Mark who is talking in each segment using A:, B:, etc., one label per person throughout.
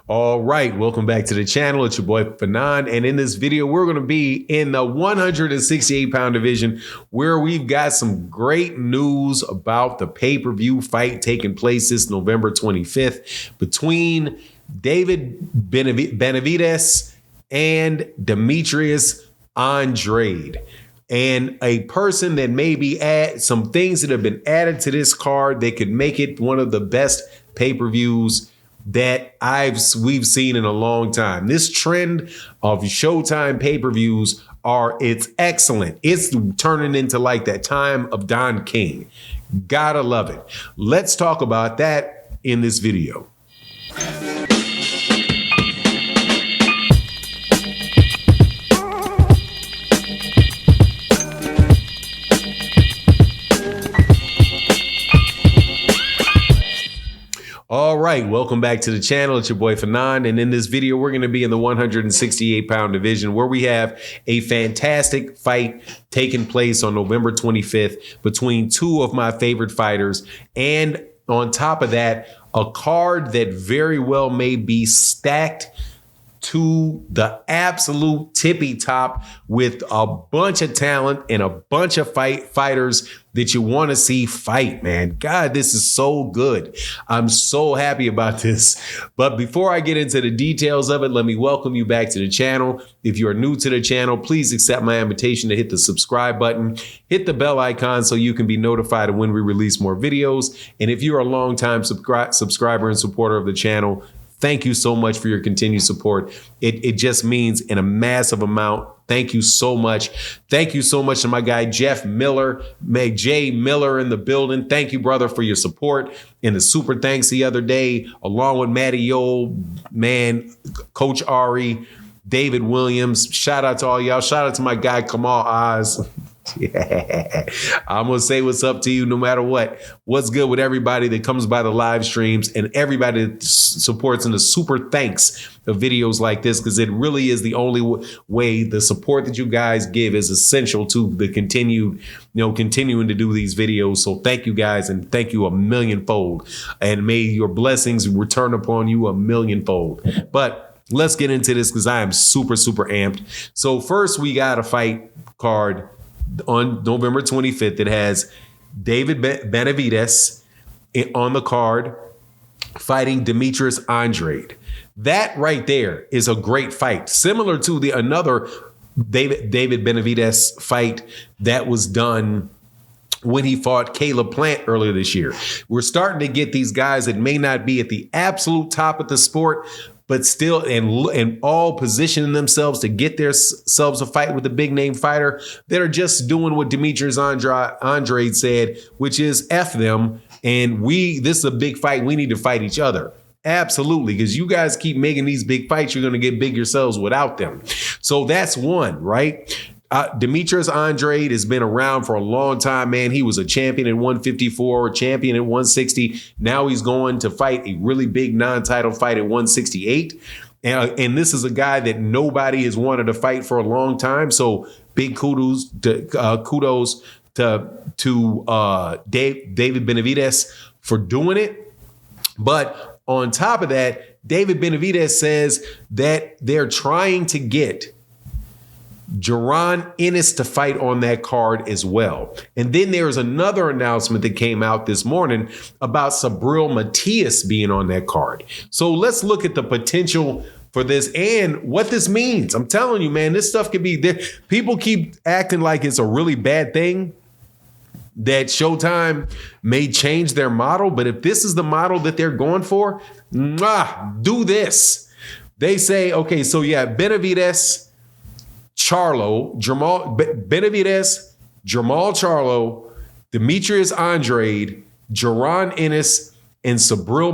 A: All right, welcome back to the channel. It's your boy Fanon, and in this video, we're going to be in the 168-pound division, where we've got some great news about the pay-per-view fight taking place this November 25th between David Benavidez and Demetrius Andrade. And a person that maybe add some things that have been added to this card that could make it one of the best pay-per-views that we've seen in a long time. This trend of Showtime pay-per-views it's excellent. It's turning into like that time of Don King. Gotta love it. Let's talk about that in this video. All right, welcome back to the channel. It's your boy Fanon, and in this video, we're going to be in the 168-pound division, where we have a fantastic fight taking place on November 25th between two of my favorite fighters, and on top of that, a card that very well may be stacked to the absolute tippy top with a bunch of talent and a bunch of fighters that you want to see fight, man. God, this is so good. I'm so happy about this. But before I get into the details of it, let me welcome you back to the channel. If you are new to the channel, please accept my invitation to hit the subscribe button, hit the bell icon so you can be notified of when we release more videos. And if you're a longtime subscriber and supporter of the channel, thank you so much for your continued support. It just means in a massive amount. Thank you so much. Thank you so much to my guy, Jeff Miller, Jay Miller in the building. Thank you, brother, for your support. And the super thanks the other day, along with Matty Yo, man, Coach Ari, David Williams. Shout out to all y'all. Shout out to my guy, Kamal Oz. Yeah, I'm going to say what's up to you no matter what. What's good with everybody that comes by the live streams and everybody that supports in the super thanks of videos like this, because it really is the only way. The support that you guys give is essential to the continuing to do these videos. So thank you guys, and thank you a millionfold, and may your blessings return upon you a millionfold. But let's get into this, because I am super amped. So first, we got a fight card on November 25th that has David Benavidez on the card fighting Demetrius Andrade. That right there is a great fight, similar to another David Benavidez fight that was done when he fought Caleb Plant earlier this year. We're starting to get these guys that may not be at the absolute top of the sport, but still and all positioning themselves to get themselves a fight with a big name fighter that are just doing what Demetrius Andrade said, which is F them. And this is a big fight. We need to fight each other. Absolutely. Because you guys keep making these big fights, you're going to get big yourselves without them. So that's one, right? Demetrius Andrade has been around for a long time, man. He was a champion at 154, a champion at 160. Now he's going to fight a really big non-title fight at 168. And this is a guy that nobody has wanted to fight for a long time. So big kudos to David Benavidez for doing it. But on top of that, David Benavidez says that they're trying to get Jaron Ennis to fight on that card as well. And then there's another announcement that came out this morning about Matias being on that card. So let's look at the potential for this and what this means. I'm telling you, man, this stuff could be there. People keep acting like it's a really bad thing, that Showtime may change their model. But if this is the model that they're going for, do this. They say, okay, so yeah, Benavidez, Benavidez, Jamal Charlo, Demetrius Andrade, Jaron Ennis, and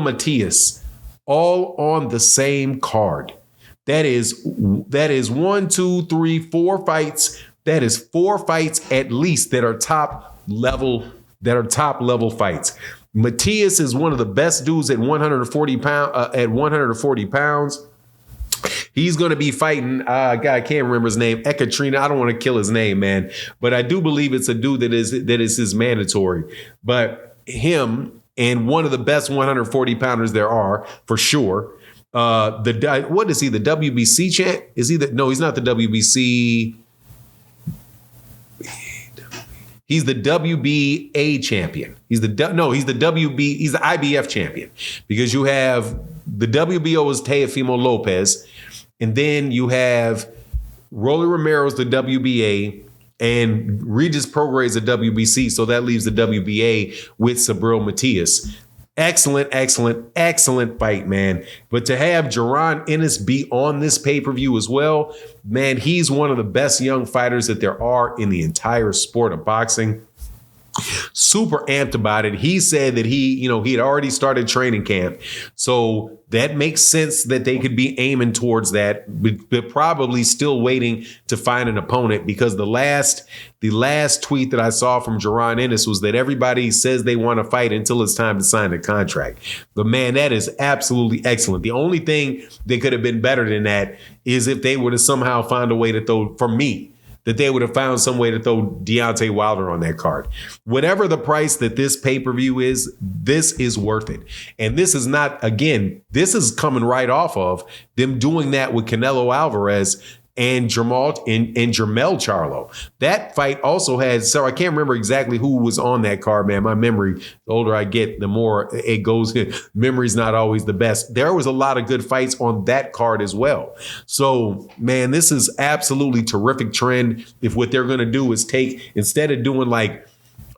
A: Matias, all on the same card. That is 1, 2, 3, 4 fights. That is 4 fights at least that are top level fights. Matias is one of the best dudes at 140 pounds. He's going to be fighting, God, I can't remember his name, Ekaterina. I don't want to kill his name, man. But I do believe it's a dude that is his mandatory. But him and one of the best 140 pounders there are, for sure. What is he? The WBC champ? Is he the? No, he's not the WBC. He's the WBA champion. He's the IBF champion, because you have the WBO is Teofimo Lopez, and then you have Rolly Romero's the WBA, and Regis Prograis the WBC. So that leaves the WBA with Sabril Matias. Excellent fight, man. But to have Jaron Ennis be on this pay-per-view as well, man, he's one of the best young fighters that there are in the entire sport of boxing. Super amped about it. He said that he had already started training camp. So that makes sense that they could be aiming towards that, but probably still waiting to find an opponent, because the last tweet that I saw from Jaron Ennis was that everybody says they want to fight until it's time to sign the contract. But man, that is absolutely excellent. The only thing that could have been better than that is if they would have somehow found a way to throw, for me, that they would have found some way to throw Deontay Wilder on that card. Whatever the price that this pay-per-view is, this is worth it. And this is not, again, this is coming right off of them doing that with Canelo Alvarez and Jermell Charlo. That fight also had, so I can't remember exactly who was on that card, man. My memory, the older I get, the more it goes. Memory's not always the best. There was a lot of good fights on that card as well. So, man, this is absolutely terrific trend. If what they're going to do is take, instead of doing like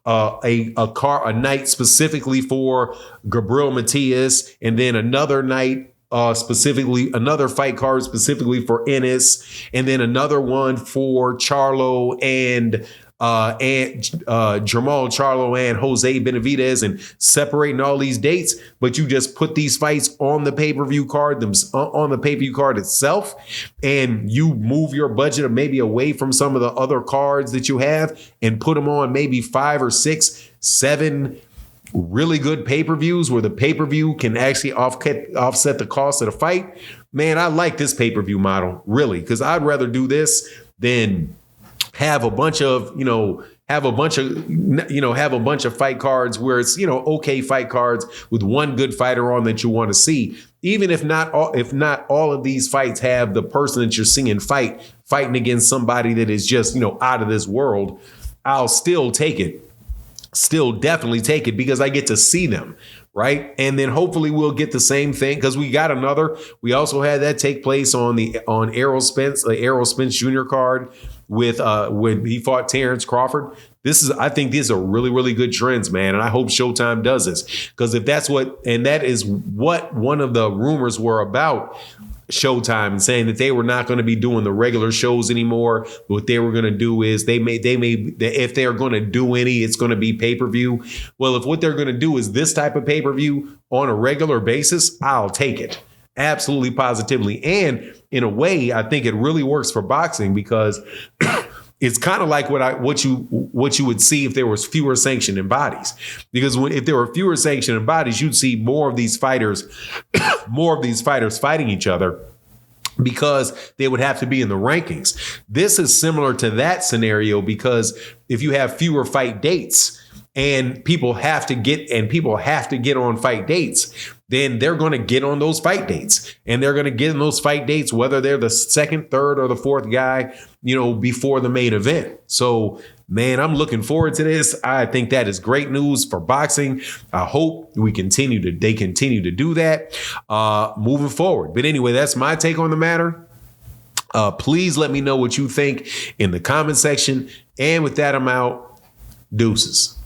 A: a night specifically for Gabriel Matias, and then another night another fight card specifically for Ennis, and then another one for Charlo and Jermell Charlo and Jose Benavidez, and separating all these dates, but you just put these fights on the pay-per-view card, on the pay-per-view card itself, and you move your budget maybe away from some of the other cards that you have and put them on maybe 5 or 6, 7 really good pay-per-views where the pay-per-view can actually offset the cost of the fight. Man, I like this pay-per-view model, really, because I'd rather do this than have a bunch of fight cards where it's, okay fight cards with one good fighter on that you want to see. Even if not all of these fights have the person that you're seeing fighting against somebody that is just, out of this world, I'll still take it. Still definitely take it, because I get to see them, right? And then hopefully we'll get the same thing, because we also had that take place on Errol Spence Jr. card with when he fought Terrence Crawford. I think these are really, really good trends, man. And I hope Showtime does this, because if that is what one of the rumors were about Showtime, and saying that they were not going to be doing the regular shows anymore. What they were going to do is if they're going to do any, it's going to be pay-per-view. Well, if what they're going to do is this type of pay-per-view on a regular basis, I'll take it. Absolutely, positively. And in a way, I think it really works for boxing, because it's kind of like what you would see if there was fewer sanctioned bodies. Because if there were fewer sanctioned bodies, you'd see more of these fighters fighting each other, because they would have to be in the rankings. This is similar to that scenario, because if you have fewer fight dates and people have to get on fight dates, then they're going to get on those fight dates, and they're going to get in those fight dates, whether they're the second, third, or the fourth guy, before the main event. So, man, I'm looking forward to this. I think that is great news for boxing. I hope they continue to do that moving forward. But anyway, that's my take on the matter. Please let me know what you think in the comment section. And with that, I'm out. Deuces.